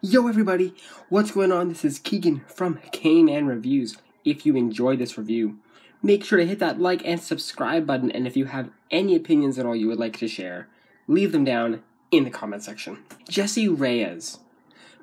Yo everybody, what's going on? This is Keegan from Kman Reviews. If you enjoyed this review, make sure to hit that like and subscribe button, and if you have any opinions at all you would like to share, leave them down in the comment section. Jessie Reyez.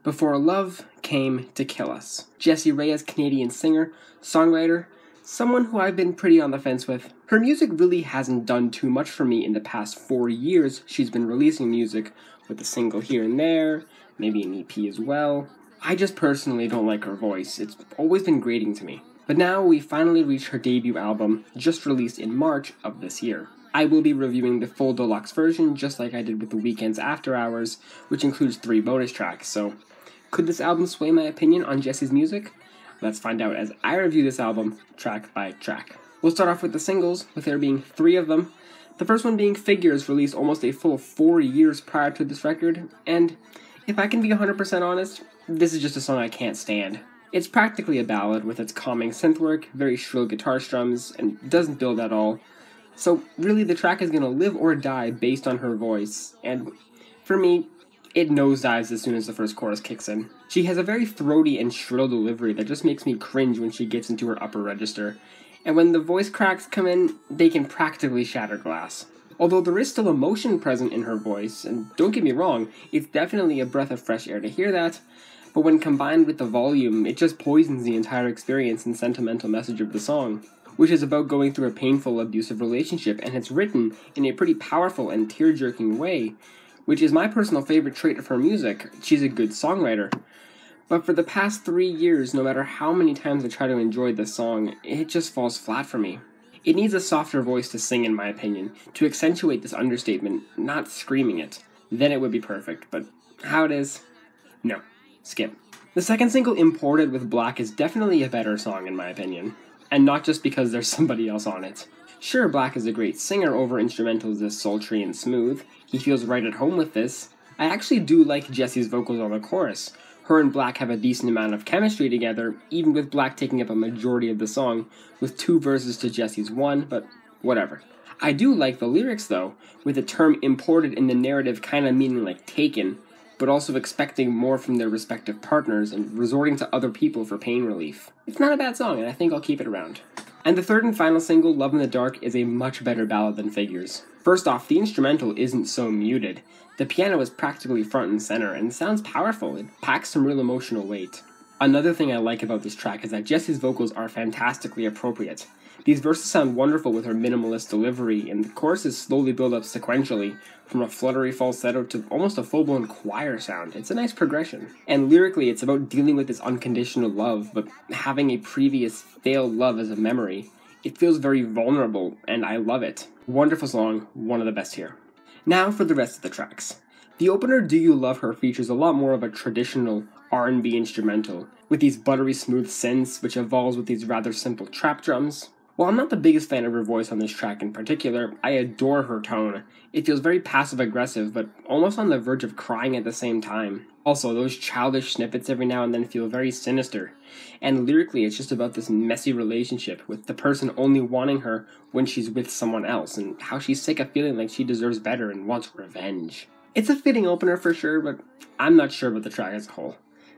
Before Love Came to Kill Us. Jessie Reyez, Canadian singer, songwriter, someone who I've been pretty on the fence with. Her music really hasn't done too much for me in the past 4 years. She's been releasing music with a single here and there, maybe an EP as well. I just personally don't like her voice. It's always been grating to me. But now we finally reached her debut album, just released in March of this year. I will be reviewing the full deluxe version, just like I did with the Weekend's After Hours, which includes 3 bonus tracks. So, could this album sway my opinion on Jessie's music? Let's find out as I review this album, track by track. We'll start off with the singles, with there being 3 of them. The first one being Figures, released almost a full 4 years prior to this record, and if I can be 100% honest, this is just a song I can't stand. It's practically a ballad with its calming synth work, very shrill guitar strums, and doesn't build at all. So really the track is going to live or die based on her voice, and for me, it nosedives as soon as the first chorus kicks in. She has a very throaty and shrill delivery that just makes me cringe when she gets into her upper register, and when the voice cracks come in, they can practically shatter glass. Although there is still emotion present in her voice, and don't get me wrong, it's definitely a breath of fresh air to hear that, but when combined with the volume, it just poisons the entire experience and sentimental message of the song, which is about going through a painful, abusive relationship, and it's written in a pretty powerful and tear-jerking way, which is my personal favorite trait of her music. She's a good songwriter. But for the past 3 years, no matter how many times I try to enjoy this song, it just falls flat for me. It needs a softer voice to sing, in my opinion, to accentuate this understatement, not screaming it. Then it would be perfect, but how it is? No. Skip. The second single, Imported with Black, is definitely a better song, in my opinion. And not just because there's somebody else on it. Sure, Black is a great singer over instrumentals this sultry and smooth. He feels right at home with this. I actually do like Jessie's vocals on the chorus. Her and Black have a decent amount of chemistry together, even with Black taking up a majority of the song, with 2 verses to Jessie's 1, but whatever. I do like the lyrics though, with the term imported in the narrative kinda meaning like taken, but also expecting more from their respective partners and resorting to other people for pain relief. It's not a bad song, and I think I'll keep it around. And the third and final single, Love in the Dark, is a much better ballad than Figures. First off, the instrumental isn't so muted. The piano is practically front and center, and sounds powerful. It packs some real emotional weight. Another thing I like about this track is that Jessie's vocals are fantastically appropriate. These verses sound wonderful with her minimalist delivery, and the choruses slowly build up sequentially, from a fluttery falsetto to almost a full-blown choir sound. It's a nice progression. And lyrically, it's about dealing with this unconditional love, but having a previous failed love as a memory. It feels very vulnerable, and I love it. Wonderful song, one of the best here. Now for the rest of the tracks. The opener, Do You Love Her, features a lot more of a traditional R&B instrumental, with these buttery smooth synths, which evolves with these rather simple trap drums. While I'm not the biggest fan of her voice on this track in particular, I adore her tone. It feels very passive-aggressive, but almost on the verge of crying at the same time. Also, those childish snippets every now and then feel very sinister. And lyrically, it's just about this messy relationship, with the person only wanting her when she's with someone else, and how she's sick of feeling like she deserves better and wants revenge. It's a fitting opener for sure, but I'm not sure about the track as a whole.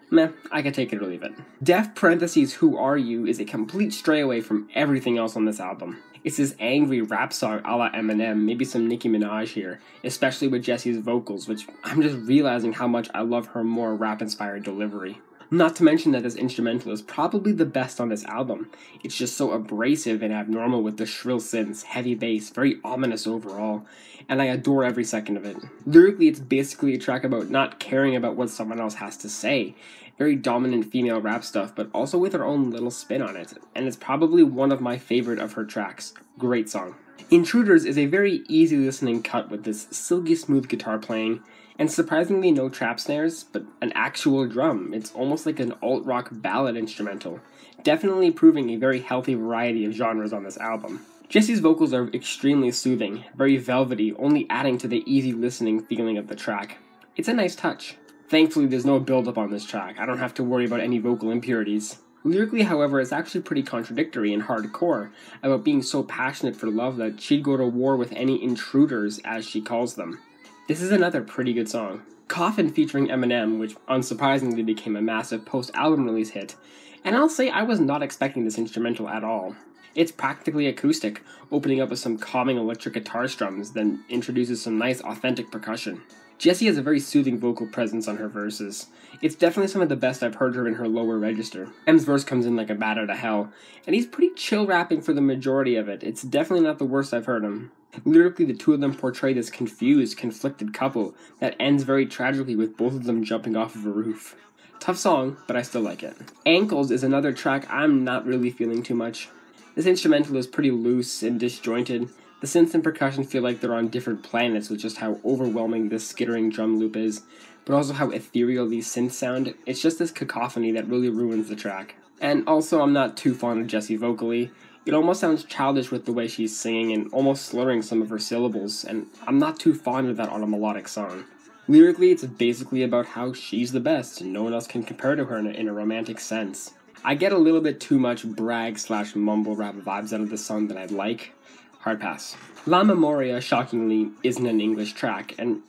Meh, I can take it or leave it. Def parentheses Who Are You is a complete stray away from everything else on this album. It's this angry rap song a la Eminem, maybe some Nicki Minaj here, especially with Jessie's vocals, which I'm just realizing how much I love her more rap-inspired delivery. Not to mention that this instrumental is probably the best on this album. It's just so abrasive and abnormal with the shrill synths, heavy bass, very ominous overall, and I adore every second of it. Lyrically, it's basically a track about not caring about what someone else has to say. Very dominant female rap stuff, but also with her own little spin on it, and it's probably one of my favorite of her tracks. Great song. Intruders is a very easy listening cut with this silky smooth guitar playing, and surprisingly no trap snares, but an actual drum. It's almost like an alt-rock ballad instrumental, definitely proving a very healthy variety of genres on this album. Jessie's vocals are extremely soothing, very velvety, only adding to the easy listening feeling of the track. It's a nice touch. Thankfully, there's no build-up on this track. I don't have to worry about any vocal impurities. Lyrically, however, it's actually pretty contradictory and hardcore, about being so passionate for love that she'd go to war with any intruders, as she calls them. This is another pretty good song. COFFIN featuring Eminem, which unsurprisingly became a massive post-album release hit, and I'll say I was not expecting this instrumental at all. It's practically acoustic, opening up with some calming electric guitar strums, then introduces some nice authentic percussion. Jessie has a very soothing vocal presence on her verses. It's definitely some of the best I've heard her in her lower register. M's verse comes in like a bat out of hell, and he's pretty chill rapping for the majority of it. It's definitely not the worst I've heard him. Lyrically, the two of them portray this confused, conflicted couple that ends very tragically with both of them jumping off of a roof. Tough song, but I still like it. Ankles is another track I'm not really feeling too much. This instrumental is pretty loose and disjointed. The synths and percussion feel like they're on different planets with just how overwhelming this skittering drum loop is, but also how ethereal these synths sound. It's just this cacophony that really ruins the track. And also, I'm not too fond of Jessie vocally. It almost sounds childish with the way she's singing and almost slurring some of her syllables, and I'm not too fond of that on a melodic song. Lyrically, it's basically about how she's the best and no one else can compare to her in a romantic sense. I get a little bit too much brag/mumble rap vibes out of this song than I'd like. Hard pass. La Memoria, shockingly, isn't an English track, and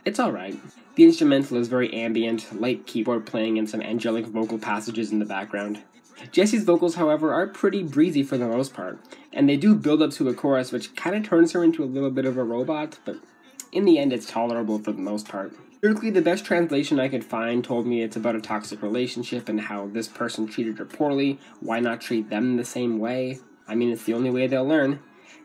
it's alright. The instrumental is very ambient, light keyboard playing and some angelic vocal passages in the background. Jessie's vocals, however, are pretty breezy for the most part, and they do build up to a chorus which kinda turns her into a little bit of a robot, but in the end it's tolerable for the most part. Lyrically, the best translation I could find told me it's about a toxic relationship and how this person treated her poorly, why not treat them the same way? I mean, it's the only way they'll learn.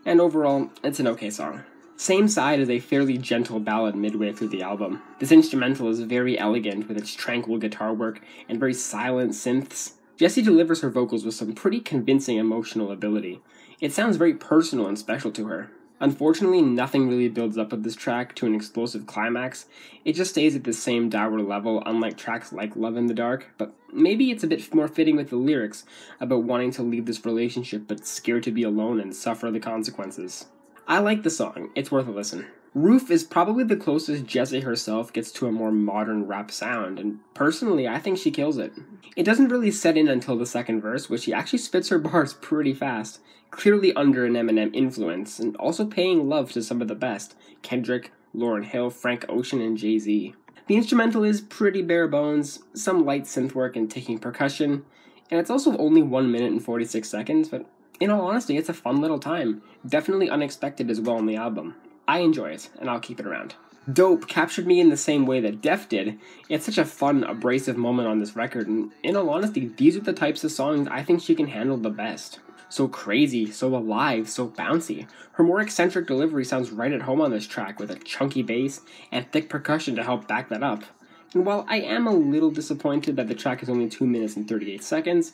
And overall, it's an okay song. Same Side is a fairly gentle ballad midway through the album. This instrumental is very elegant with its tranquil guitar work and very silent synths. Jessie delivers her vocals with some pretty convincing emotional ability. It sounds very personal and special to her. Unfortunately, nothing really builds up with this track to an explosive climax. It just stays at the same dour level, unlike tracks like Love in the Dark, but maybe it's a bit more fitting with the lyrics about wanting to leave this relationship but scared to be alone and suffer the consequences. I like the song, it's worth a listen. Roof is probably the closest Jessie herself gets to a more modern rap sound, and personally, I think she kills it. It doesn't really set in until the second verse, which she actually spits her bars pretty fast, clearly under an Eminem influence, and also paying love to some of the best, Kendrick, Lauryn Hill, Frank Ocean, and Jay-Z. The instrumental is pretty bare bones, some light synth work and taking percussion, and it's also only 1 minute and 46 seconds, but in all honesty, it's a fun little time, definitely unexpected as well on the album. I enjoy it, and I'll keep it around. Dope captured me in the same way that Def did. It's such a fun, abrasive moment on this record, and in all honesty, these are the types of songs I think she can handle the best. So crazy, so alive, so bouncy. Her more eccentric delivery sounds right at home on this track with a chunky bass and thick percussion to help back that up. And while I am a little disappointed that the track is only 2 minutes and 38 seconds,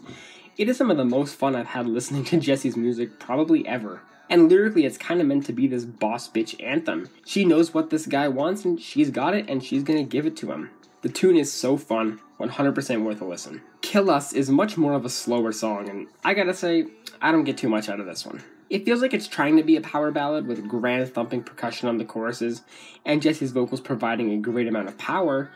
it is some of the most fun I've had listening to Jessie's music probably ever. And lyrically, it's kind of meant to be this boss bitch anthem. She knows what this guy wants, and she's got it, and she's gonna give it to him. The tune is so fun, 100% worth a listen. Kill Us is much more of a slower song, and I gotta say, I don't get too much out of this one. It feels like it's trying to be a power ballad with grand thumping percussion on the choruses, and Jessie's vocals providing a great amount of power,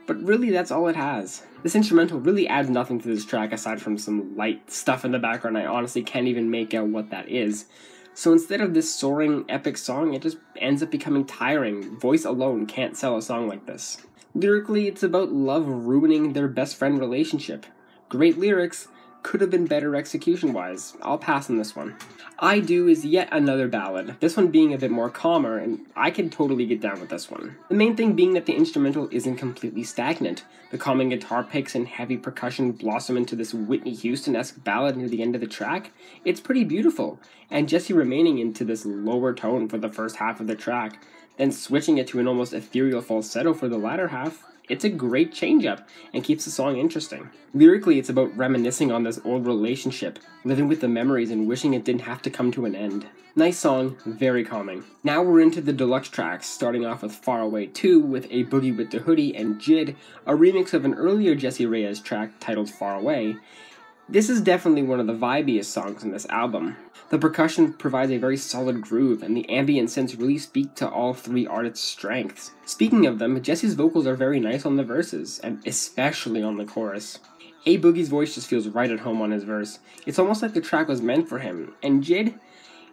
but really that's all it has. This instrumental really adds nothing to this track aside from some light stuff in the background. I honestly can't even make out what that is. So instead of this soaring, epic song, it just ends up becoming tiring. Voice alone can't sell a song like this. Lyrically, it's about love ruining their best friend relationship. Great lyrics, could have been better execution-wise. I'll pass on this one. I Do is yet another ballad, this one being a bit more calmer, and I can totally get down with this one. The main thing being that the instrumental isn't completely stagnant. The calming guitar picks and heavy percussion blossom into this Whitney Houston-esque ballad near the end of the track. It's pretty beautiful, and Jessie remaining into this lower tone for the first half of the track, then switching it to an almost ethereal falsetto for the latter half. It's a great change-up, and keeps the song interesting. Lyrically, it's about reminiscing on this old relationship, living with the memories and wishing it didn't have to come to an end. Nice song, very calming. Now we're into the deluxe tracks, starting off with Far Away 2 with A Boogie with the Hoodie and Jid, a remix of an earlier Jessie Reyez track titled Far Away. This is definitely one of the vibiest songs in this album. The percussion provides a very solid groove, and the ambient synths really speak to all three artists' strengths. Speaking of them, Jessie's vocals are very nice on the verses, and especially on the chorus. A Boogie's voice just feels right at home on his verse. It's almost like the track was meant for him. And Jid,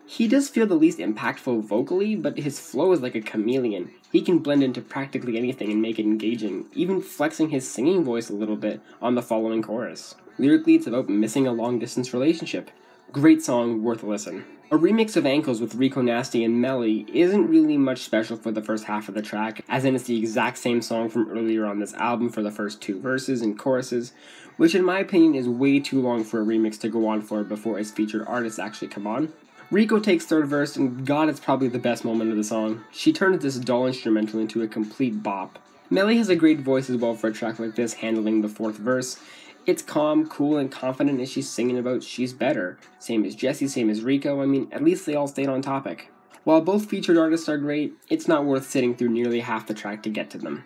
he does feel the least impactful vocally, but his flow is like a chameleon. He can blend into practically anything and make it engaging, even flexing his singing voice a little bit on the following chorus. Lyrically, it's about missing a long-distance relationship. Great song, worth a listen. A remix of Ankles with Rico Nasty and Melly isn't really much special for the first half of the track, as in it's the exact same song from earlier on this album for the first 2 verses and choruses, which in my opinion is way too long for a remix to go on for before its featured artists actually come on. Rico takes 3rd verse, and God, it's probably the best moment of the song. She turns this dull instrumental into a complete bop. Melly has a great voice as well for a track like this, handling the 4th verse. It's calm, cool, and confident as she's singing about she's better. Same as Jessie, same as Rico, I mean, at least they all stayed on topic. While both featured artists are great, it's not worth sitting through nearly half the track to get to them.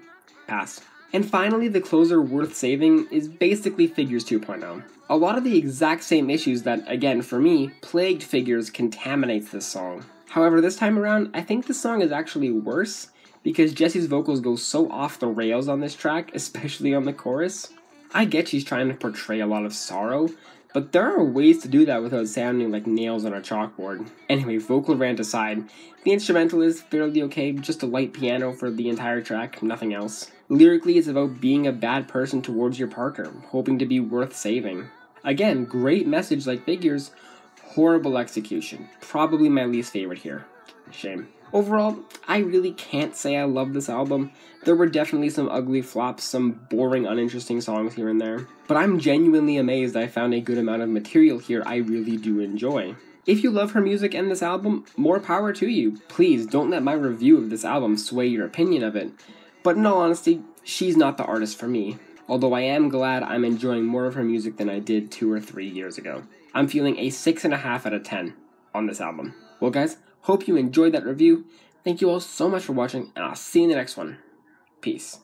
Pass. And finally, the closer worth saving is basically Figures 2.0. A lot of the exact same issues that, again, for me, plagued Figures contaminates this song. However, this time around, I think the song is actually worse, because Jessie's vocals go so off the rails on this track, especially on the chorus. I get she's trying to portray a lot of sorrow, but there are ways to do that without sounding like nails on a chalkboard. Anyway, vocal rant aside, the instrumental is fairly okay, just a light piano for the entire track, nothing else. Lyrically, it's about being a bad person towards your partner, hoping to be worth saving. Again, great message like Figures, horrible execution. Probably my least favorite here. Shame. Overall, I really can't say I love this album. There were definitely some ugly flops, some boring, uninteresting songs here and there. But I'm genuinely amazed I found a good amount of material here I really do enjoy. If you love her music and this album, more power to you. Please don't let my review of this album sway your opinion of it. But in all honesty, she's not the artist for me. Although I am glad I'm enjoying more of her music than I did 2 or 3 years ago. I'm feeling a 6.5 out of 10 on this album. Well guys, hope you enjoyed that review. Thank you all so much for watching, and I'll see you in the next one. Peace.